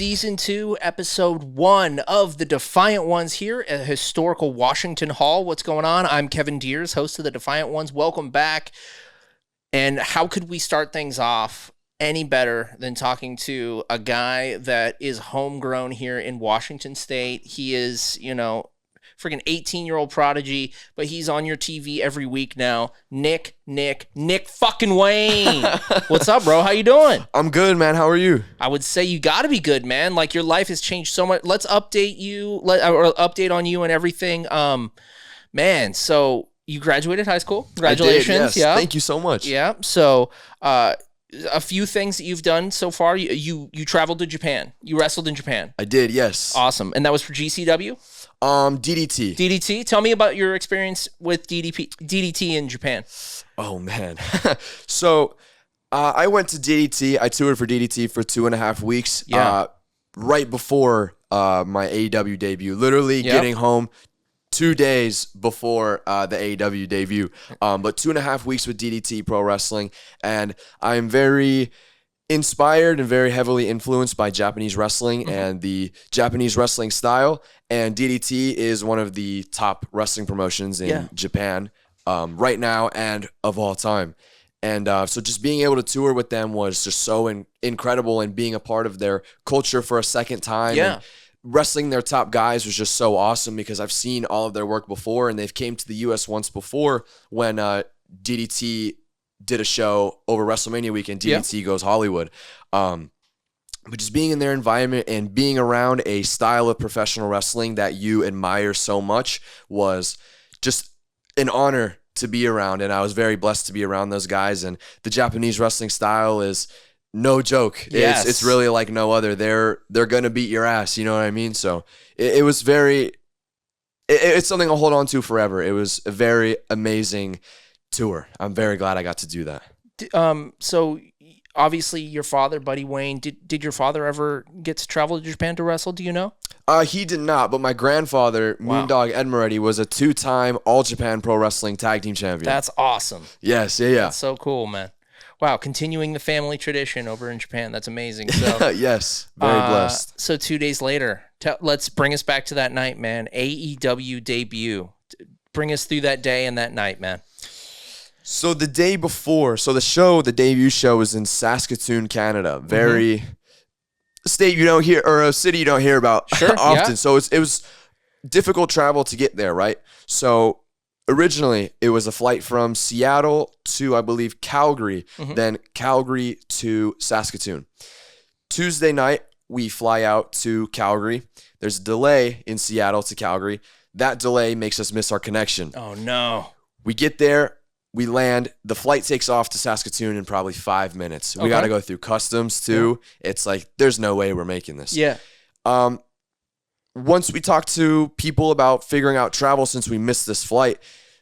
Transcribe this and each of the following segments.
Season 2, Episode 1 of the Defiant Ones here at historical Washington Hall. What's going on? I'm Kevin Diers, host of the Defiant Ones. Welcome back. And how could we start things off any better than talking to a guy that is homegrown here in Washington State? He is, freaking 18-year-old prodigy, but he's on your TV every week now. Nick fucking Wayne. What's up, bro? How you doing? I'm good, man. How are you? I would say you got to be good, man. Like, your life has changed so much. Let's update you, or update on you and everything. Man, so you graduated high school. Congratulations. I did, yes. Yeah. Thank you so much. Yeah. So, a few things that you've done so far. You traveled to Japan. You wrestled in Japan. I did, yes. Awesome. And that was for GCW? DDT. DDT? Tell me about your experience with DDT in Japan. Oh, man. So, I went to DDT. I toured for DDT for 2.5 weeks. Yeah. Right before my AEW debut. Literally getting home 2 days before the AEW debut. But 2.5 weeks with DDT Pro Wrestling. And I'm very inspired and very heavily influenced by Japanese wrestling and the Japanese wrestling style. And DDT is one of the top wrestling promotions in Japan right now and of all time. And so just being able to tour with them was just so incredible, and being a part of their culture for a second time. Yeah. And wrestling their top guys was just so awesome, because I've seen all of their work before, and they've came to the U.S. once before when DDT did a show over WrestleMania weekend. DDT Goes Hollywood. But just being in their environment and being around a style of professional wrestling that you admire so much was just an honor to be around. And I was very blessed to be around those guys. And the Japanese wrestling style is no joke. Yes. It's really like no other. They're going to beat your ass. You know what I mean? So it was it's something I'll hold on to forever. It was a very amazing tour. I'm very glad I got to do that. So obviously your father, Buddy Wayne, did your father ever get to travel to Japan to wrestle? Do you know? He did not, but my grandfather, Moondog Ed Moretti, was a 2-time All Japan Pro Wrestling Tag Team Champion. That's awesome. Yes, yeah. That's so cool, man. Wow, continuing the family tradition over in Japan. That's amazing. So yes, very blessed. So 2 days later, let's bring us back to that night, man. AEW debut. Bring us through that day and that night, man. So the day before, the debut show was in Saskatoon, Canada. Very state you don't hear, or a city you don't hear about often. Yeah. So it was difficult travel to get there, right? So originally it was a flight from Seattle to, I believe, Calgary, then Calgary to Saskatoon. Tuesday night, we fly out to Calgary. There's a delay in Seattle to Calgary. That delay makes us miss our connection. Oh, no. We get there. We land. The flight takes off to Saskatoon in probably 5 minutes. We got to go through customs too. Yeah. It's like, there's no way we're making this. Yeah. Once we talk to people about figuring out travel, since we missed this flight,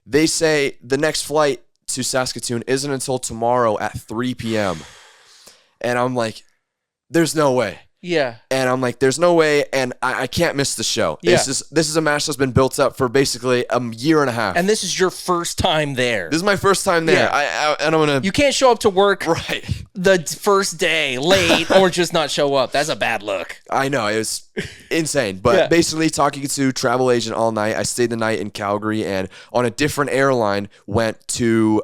they say the next flight to Saskatoon isn't until tomorrow at 3 p.m. And I'm like, there's no way. Yeah. And I'm like, there's no way, and I can't miss the show. Yeah. This is a match that's been built up for basically a year and a half. And this is your first time there. This is my first time there. Yeah. And I'm gonna. You can't show up to work right the first day late or just not show up. That's a bad look. I know, it was insane. But basically, talking to travel agent all night, I stayed the night in Calgary, and on a different airline went to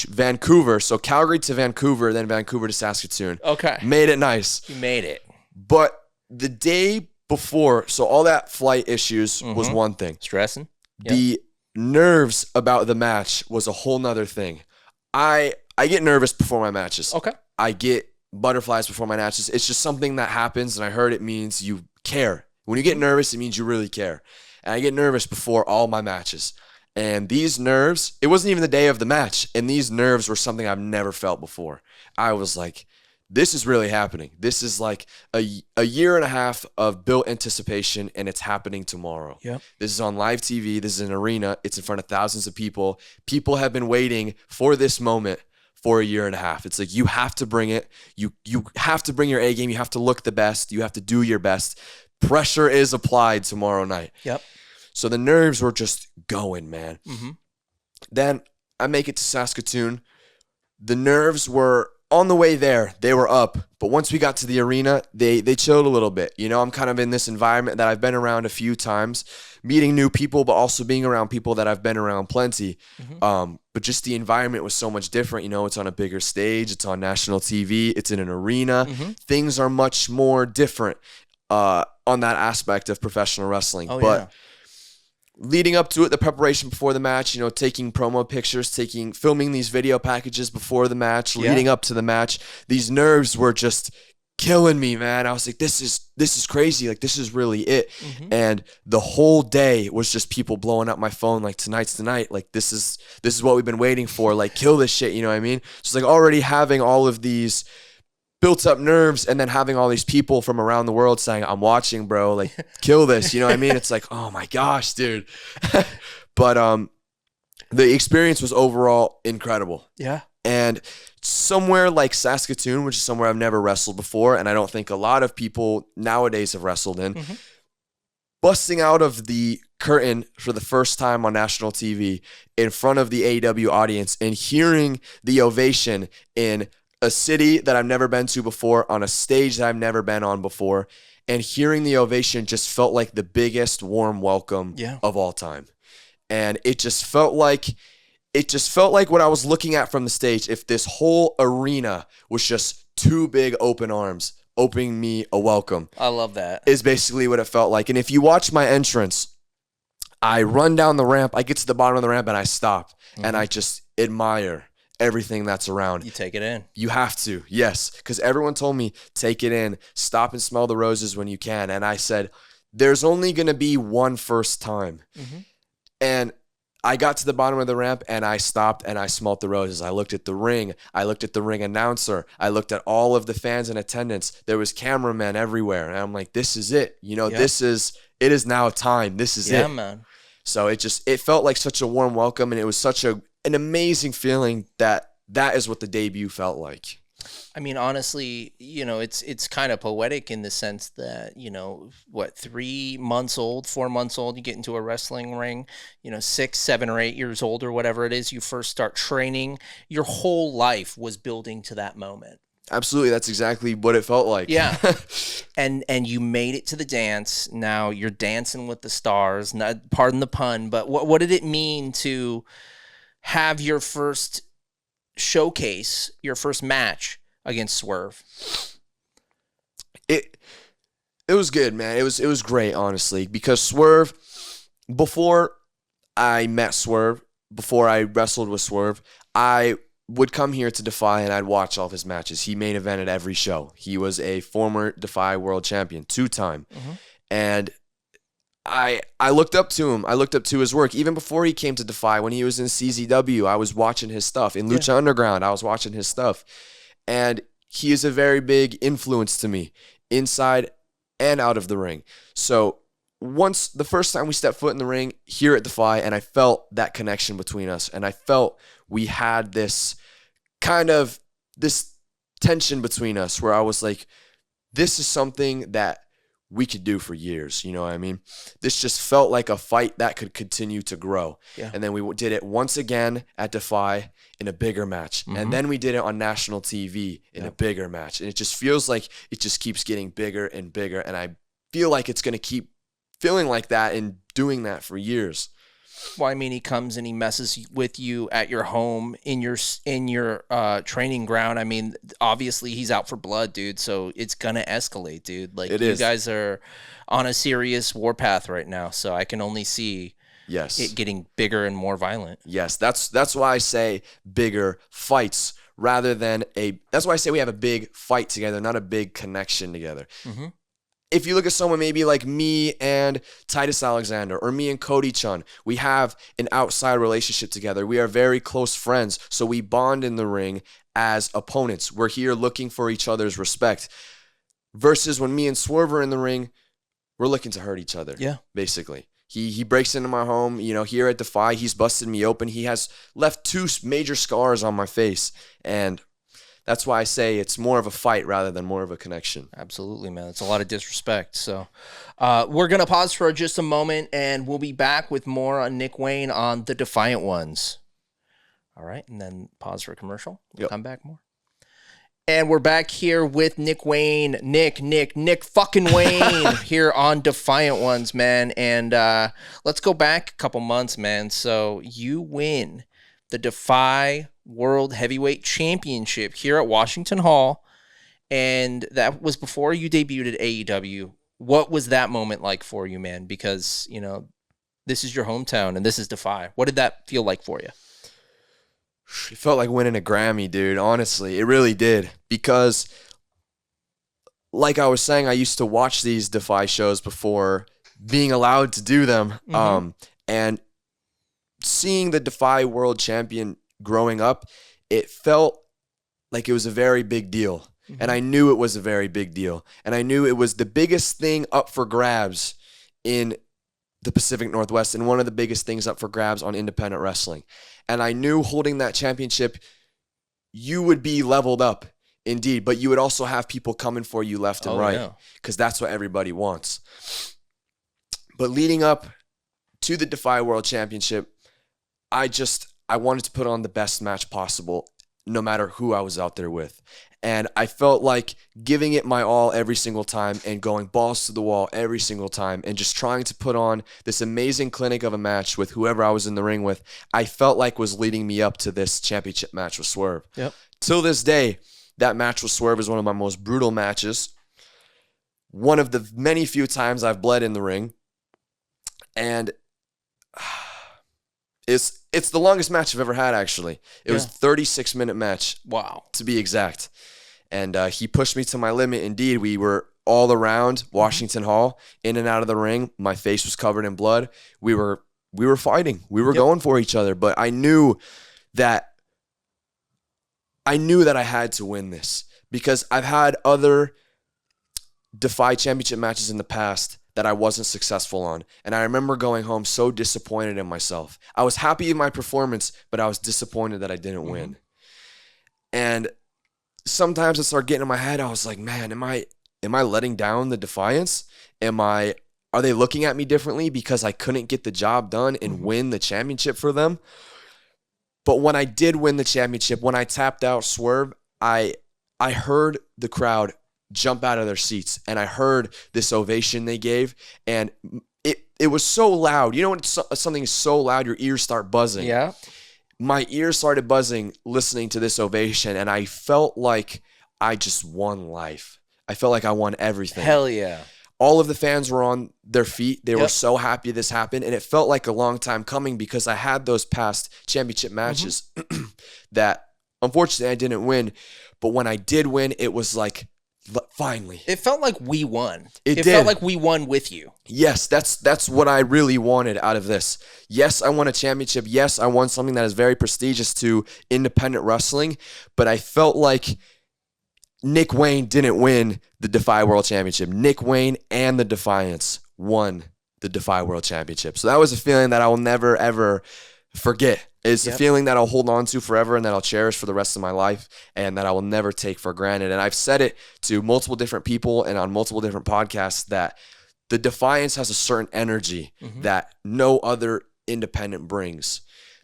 Vancouver. So Calgary to Vancouver, then Vancouver to Saskatoon. Okay. Made it nice. You made it. But the day before, so all that flight issues was one thing. Stressing. Yep. The nerves about the match was a whole nother thing. I get nervous before my matches. Okay. I get butterflies before my matches. It's just something that happens, and I heard it means you care. When you get nervous, it means you really care. And I get nervous before all my matches. And these nerves, it wasn't even the day of the match, and these nerves were something I've never felt before. I was like, this is really happening. This is like a year and a half of built anticipation, and it's happening tomorrow. Yep. This is on live TV. This is an arena. It's in front of thousands of people. People have been waiting for this moment for a year and a half. It's like, you have to bring it. You have to bring your A game. You have to look the best. You have to do your best. Pressure is applied tomorrow night. Yep. So the nerves were just going, man. Mm-hmm. Then I make it to Saskatoon. The nerves were on the way there, they were up. But once we got to the arena, they chilled a little bit. You know, I'm kind of in this environment that I've been around a few times, meeting new people, but also being around people that I've been around plenty. But just the environment was so much different. You know, it's on a bigger stage. It's on national TV. It's in an arena. Things are much more different on that aspect of professional wrestling. Leading up to it, the preparation before the match, you know, taking promo pictures, filming these video packages before the match, leading up to the match, these nerves were just killing me, man. I was like, this is crazy. Like, this is really it. And the whole day was just people blowing up my phone, like, tonight's the night. Like, this is what we've been waiting for. Like, kill this shit. You know what I mean? Just like already having all of these built up nerves, and then having all these people from around the world saying, I'm watching, bro, like, kill this, you know what I mean? It's like, oh my gosh, dude. But the experience was overall incredible. Yeah. And somewhere like Saskatoon, which is somewhere I've never wrestled before, and I don't think a lot of people nowadays have wrestled in, busting out of the curtain for the first time on national TV in front of the AEW audience and hearing the ovation in a city that I've never been to before, on a stage that I've never been on before, and hearing the ovation just felt like the biggest warm welcome of all time. And it just felt like what I was looking at from the stage, if this whole arena was just two big open arms opening me a welcome. I love that. Is basically what it felt like. And if you watch my entrance, I run down the ramp, I get to the bottom of the ramp, and I stop, and I just admire everything that's around. You take it in. You have to, yes, because everyone told me, take it in, stop and smell the roses when you can. And I said, there's only going to be one first time. And I got to the bottom of the ramp, and I stopped, and I smelled the roses. I looked at the ring. I looked at the ring announcer. I looked at all of the fans in attendance. There was cameramen everywhere. And I'm like, this is it. You know, it is now time. This is it. Yeah, man. So it felt like such a warm welcome, and it was such an amazing feeling that is what the debut felt like. I mean, honestly, you know, it's kind of poetic in the sense that, you know, 3 months old, 4 months old, you get into a wrestling ring, you know, 6, 7, or 8 years old or whatever it is, you first start training. Your whole life was building to that moment. Absolutely. That's exactly what it felt like. Yeah. And you made it to the dance. Now you're dancing with the stars. Not, pardon the pun, but what did it mean to have your first showcase, your first match against Swerve? It was good, man. It was great, honestly, because Swerve, before I met Swerve, before I wrestled with Swerve, I would come here to Defy and I'd watch all of his matches. He main evented every show. He was a former Defy world champion, 2-time. And I looked up to him. I looked up to his work. Even before he came to Defy, when he was in CZW, I was watching his stuff. In Lucha Underground, I was watching his stuff. And he is a very big influence to me, inside and out of the ring. So the first time we stepped foot in the ring here at Defy, and I felt that connection between us, and I felt we had this tension between us where I was like, this is something that we could do for years. You know what I mean? This just felt like a fight that could continue to grow. Yeah. And then we did it once again at Defy in a bigger match. And then we did it on national TV in a bigger match. And it just feels like it just keeps getting bigger and bigger. And I feel like it's going to keep feeling like that and doing that for years. Well, I mean, he comes and he messes with you at your home, in your training ground. I mean, obviously he's out for blood, dude. So it's gonna escalate, dude. Like, you guys are on a serious warpath right now. So I can only see it getting bigger and more violent. Yes, that's why I say bigger fights rather than that's why I say we have a big fight together, not a big connection together. If you look at someone maybe like me and Titus Alexander, or me and Cody Chun, we have an outside relationship together. We are very close friends, so we bond in the ring as opponents. We're here looking for each other's respect. Versus when me and Swerve are in the ring, we're looking to hurt each other. Yeah, basically. He breaks into my home, you know, here at Defy. He's busted me open. He has left 2 major scars on my face, and that's why I say it's more of a fight rather than more of a connection. Absolutely, man. It's a lot of disrespect. So we're going to pause for just a moment, and we'll be back with more on Nick Wayne on the Defiant Ones. All right, and then pause for a commercial. We'll come back more. And we're back here with Nick Wayne, Nick fucking Wayne here on Defiant Ones, man. And let's go back a couple months, man. So you win the Defy World Heavyweight Championship here at Washington Hall. And that was before you debuted at AEW. What was that moment like for you, man? Because, you know, this is your hometown and this is Defy. What did that feel like for you? It felt like winning a Grammy, dude. Honestly, it really did. Because, like I was saying, I used to watch these Defy shows before being allowed to do them. And seeing the Defy World Champion growing up, it felt like it was a very big deal. And I knew it was a very big deal. And I knew it was the biggest thing up for grabs in the Pacific Northwest and one of the biggest things up for grabs on independent wrestling. And I knew holding that championship, you would be leveled up indeed, but you would also have people coming for you left and right because that's what everybody wants. But leading up to the Defy World Championship, I wanted to put on the best match possible no matter who I was out there with. And I felt like giving it my all every single time and going balls to the wall every single time and just trying to put on this amazing clinic of a match with whoever I was in the ring with, I felt like was leading me up to this championship match with Swerve. Yep. Till this day, that match with Swerve is one of my most brutal matches. One of the many few times I've bled in the ring. And it's the longest match I've ever had, actually. It was a 36-minute match. Wow. To be exact. And he pushed me to my limit. Indeed, we were all around Washington Hall, in and out of the ring. My face was covered in blood. We were fighting. We were going for each other. But I knew that I had to win this because I've had other Defy Championship matches in the past that I wasn't successful on. And I remember going home so disappointed in myself. I was happy in my performance, but I was disappointed that I didn't win. And sometimes it started getting in my head. I was like, man, am I letting down the Defiance? Are they looking at me differently because I couldn't get the job done and win the championship for them? But when I did win the championship, when I tapped out Swerve, I heard the crowd jump out of their seats, and I heard this ovation they gave, and it was so loud. You know when something is so loud, your ears start buzzing. Yeah. My ears started buzzing listening to this ovation, and I felt like I just won life. I felt like I won everything. Hell yeah. All of the fans were on their feet. They were so happy this happened, and it felt like a long time coming because I had those past championship matches that unfortunately I didn't win, but when I did win, it was like, finally. It felt like we won. It did. Felt like we won with you. Yes, that's what I really wanted out of this. Yes, I won a championship. Yes, I won something that is very prestigious to independent wrestling, but I felt like Nick Wayne didn't win the Defy World Championship. Nick Wayne and the Defiance won the Defy World Championship. So that was a feeling that I will never, ever forget. It's a feeling that I'll hold on to forever and that I'll cherish for the rest of my life and that I will never take for granted. And I've said it to multiple different people and on multiple different podcasts that the Defiance has a certain energy that no other independent brings.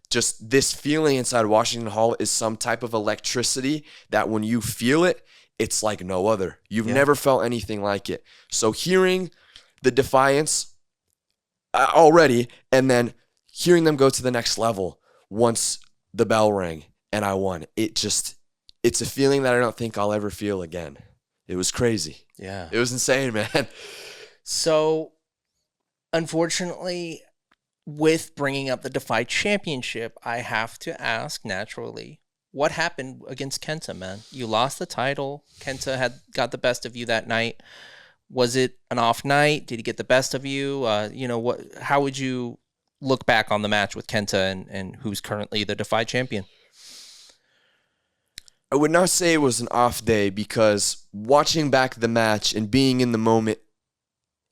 Just this feeling inside Washington Hall is some type of electricity that when you feel it, it's like no other. You've never felt anything like it. So hearing the Defiance already and then hearing them go to the next level once the bell rang and I won, it's a feeling that I don't think I'll ever feel again. It was crazy. Yeah. It was insane, man. So, unfortunately, with bringing up the Defy Championship, I have to ask naturally, what happened against Kenta, man? You lost the title. Kenta had got the best of you that night. Was it an off night? Did he get the best of you? How would you look back on the match with Kenta and who's currently the Defy champion? I would not say it was an off day because watching back the match and being in the moment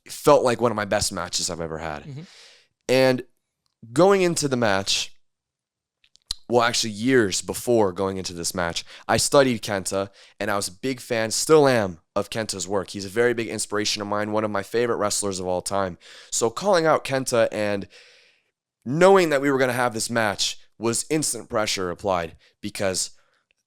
felt like one of my best matches I've ever had. And going into the match, well, actually years before going into this match, I studied Kenta and I was a big fan, still am, of Kenta's work. He's a very big inspiration of mine, one of my favorite wrestlers of all time. So calling out Kenta and knowing that we were going to have this match was instant pressure applied because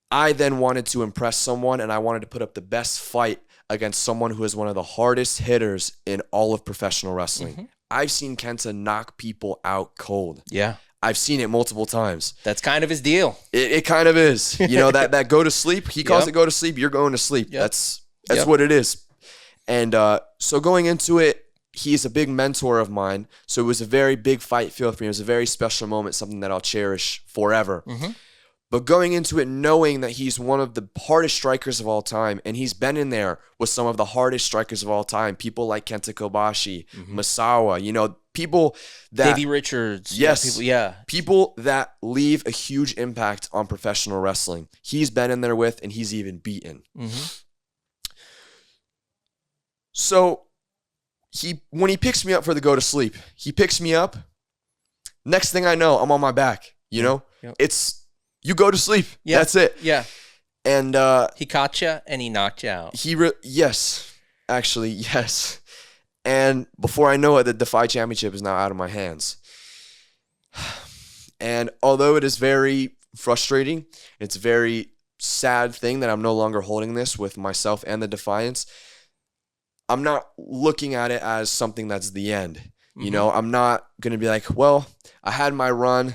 I then wanted to impress someone, and I wanted to put up the best fight against someone who is one of the hardest hitters in all of professional wrestling. Mm-hmm. I've seen Kenta knock people out cold. Yeah. I've seen it multiple times. That's kind of his deal. It kind of is. You know, that go to sleep, he calls it go to sleep, you're going to sleep. Yep. That's what it is. And so going into it, he's a big mentor of mine. So it was a very big fight feel for me. It was a very special moment, something that I'll cherish forever. Mm-hmm. But going into it knowing that he's one of the hardest strikers of all time, and he's been in there with some of the hardest strikers of all time, people like Kenta Kobashi, Misawa, you know, people that... Davey Richards. Yes. People that leave a huge impact on professional wrestling. He's been in there with, and he's even beaten. Mm-hmm. So when he picks me up for the go to sleep, he picks me up. Next thing I know, I'm on my back, you know? Yep. It's... You go to sleep. Yep. That's it. Yeah. And he caught you and he knocked you out. Yes. Actually, yes. And before I know it, the Defy Championship is now out of my hands. And although it is very frustrating, it's a very sad thing that I'm no longer holding this with myself and the Defiance. I'm not looking at it as something that's the end. Mm-hmm. You know, I'm not going to be like, well, I had my run.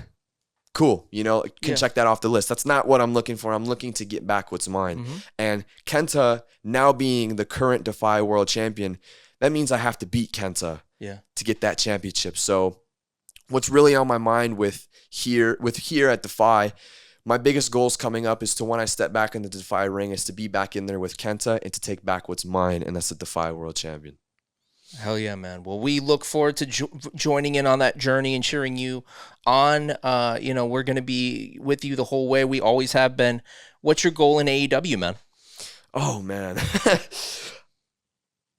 Cool, you know, can check that off the list. That's not what I'm looking for. I'm looking to get back what's mine. Mm-hmm. And Kenta, now being the current Defy World Champion, that means I have to beat Kenta to get that championship. So what's really on my mind with here at Defy, my biggest goals coming up is to, when I step back in the Defy ring, is to be back in there with Kenta and to take back what's mine, and that's the Defy World Champion. Hell yeah, man. Well, we look forward to joining in on that journey and cheering you on. You know, we're going to be with you the whole way. We always have been. What's your goal in AEW, man? Oh, man.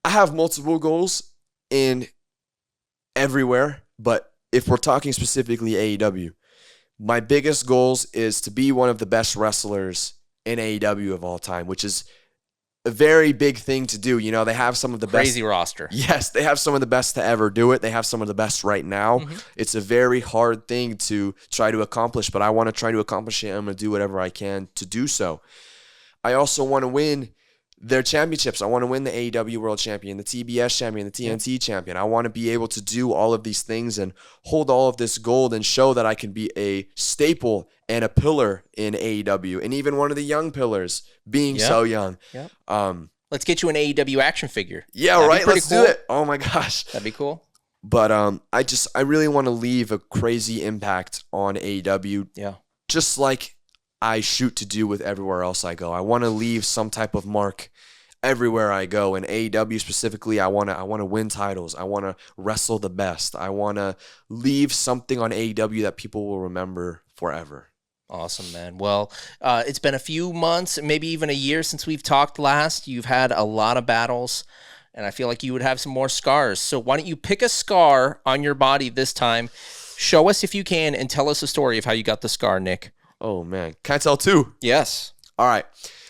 I have multiple goals in everywhere, but if we're talking specifically AEW, my biggest goals is to be one of the best wrestlers in AEW of all time, which is a very big thing to do. You know, they have some of the crazy roster. Yes, they have some of the best to ever do it. They have some of the best right now. Mm-hmm. It's a very hard thing to try to accomplish, but I want to try to accomplish it. I'm going to do whatever I can to do so. I also want to win their championships. I want to win the AEW World Champion, the TBS Champion, the TNT Champion. I want to be able to do all of these things and hold all of this gold and show that I can be a staple and a pillar in AEW, and even one of the young pillars, being so young. Yep. Let's get you an AEW action figure. Yeah, right. Let's do it. Oh my gosh, that'd be cool. But I really want to leave a crazy impact on AEW. Yeah, just like I shoot to do with everywhere else I go. I want to leave some type of mark everywhere I go. In AEW specifically, I want to win titles. I want to wrestle the best. I want to leave something on AEW that people will remember forever. Awesome, man. Well, it's been a few months, maybe even a year since we've talked last. You've had a lot of battles, and I feel like you would have some more scars. So why don't you pick a scar on your body this time? Show us if you can, and tell us a story of how you got the scar, Nick. Oh, man. Can I tell two? Yes. All right.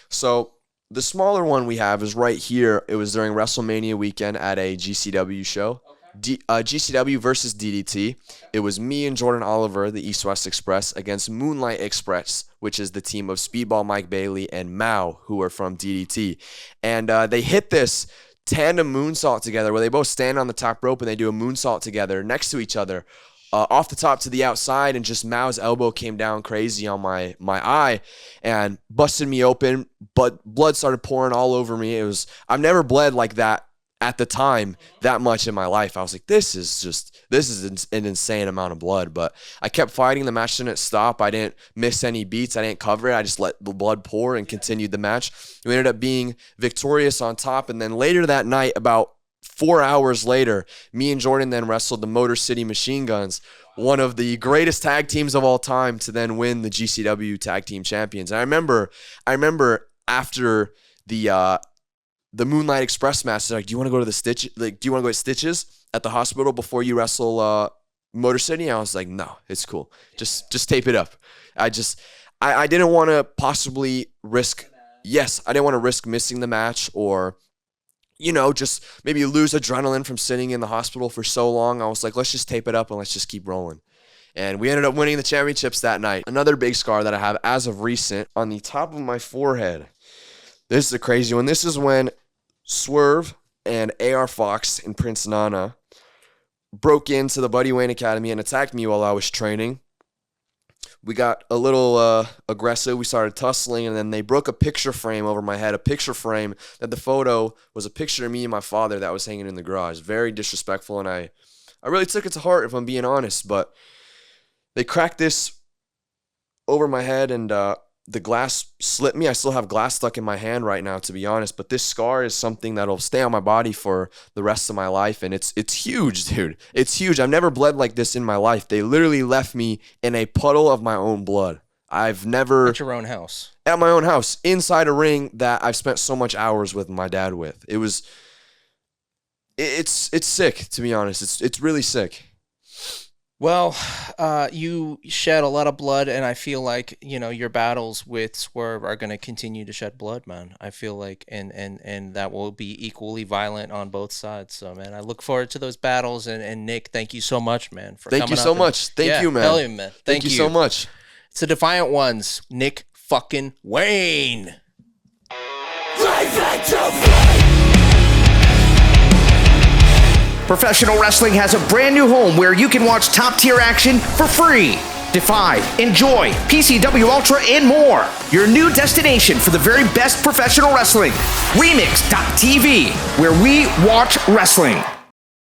So the smaller one we have is right here. It was during WrestleMania weekend at a GCW show. GCW versus DDT. It was me and Jordan Oliver, the East West Express, against Moonlight Express, which is the team of Speedball Mike Bailey and Mao, who are from DDT. And they hit this tandem moonsault together where they both stand on the top rope and they do a moonsault together next to each other. Off the top to the outside, and just Mao's elbow came down crazy on my eye and busted me open, but blood started pouring all over me. I've never bled like that at the time that much in my life. I was like, this is an insane amount of blood, but I kept fighting. The match didn't stop. I didn't miss any beats. I didn't cover it. I just let the blood pour and continued the match. We ended up being victorious on top, and then later that night, about 4 hours later, me and Jordan then wrestled the Motor City Machine Guns, one of the greatest tag teams of all time, to then win the GCW Tag Team Champions. And I remember after the Moonlight Express match, they're like, do you want to go to the Stitch? Like, do you want to go to Stitches at the hospital before you wrestle Motor City? And I was like, no, it's cool. Just tape it up. I didn't want to possibly risk. Yes, I didn't want to risk missing the match, or just maybe lose adrenaline from sitting in the hospital for so long. I was like, let's just tape it up and let's just keep rolling. And we ended up winning the championships that night. Another big scar that I have as of recent on the top of my forehead. This is a crazy one. This is when Swerve and AR Fox and Prince Nana broke into the Buddy Wayne Academy and attacked me while I was training. We got a little aggressive. We started tussling, and then they broke a picture frame over my head, a picture frame that the photo was a picture of me and my father that was hanging in the garage. Very disrespectful, and I really took it to heart, if I'm being honest. But they cracked this over my head, and the glass slipped me. I still have glass stuck in my hand right now, to be honest. But this scar is something that'll stay on my body for the rest of my life. And it's huge, dude. It's huge. I've never bled like this in my life. They literally left me in a puddle of my own blood. I've never... At your own house. At my own house. Inside a ring that I've spent so much hours with my dad with. It was... It's sick, to be honest. It's really sick. Well, you shed a lot of blood, and I feel like, you know, your battles with Swerve are going to continue to shed blood, man. I feel like, and that will be equally violent on both sides. So, man, I look forward to those battles. And Nick, thank you so much, man, for coming up. Thank you so much. Thank you, man. Hell yeah, man. Thank you so much. It's the Defiant Ones, Nick fucking Wayne. Professional wrestling has a brand new home where you can watch top-tier action for free. Defy, Enjoy, PCW Ultra, and more. Your new destination for the very best professional wrestling. Remix.tv, where we watch wrestling.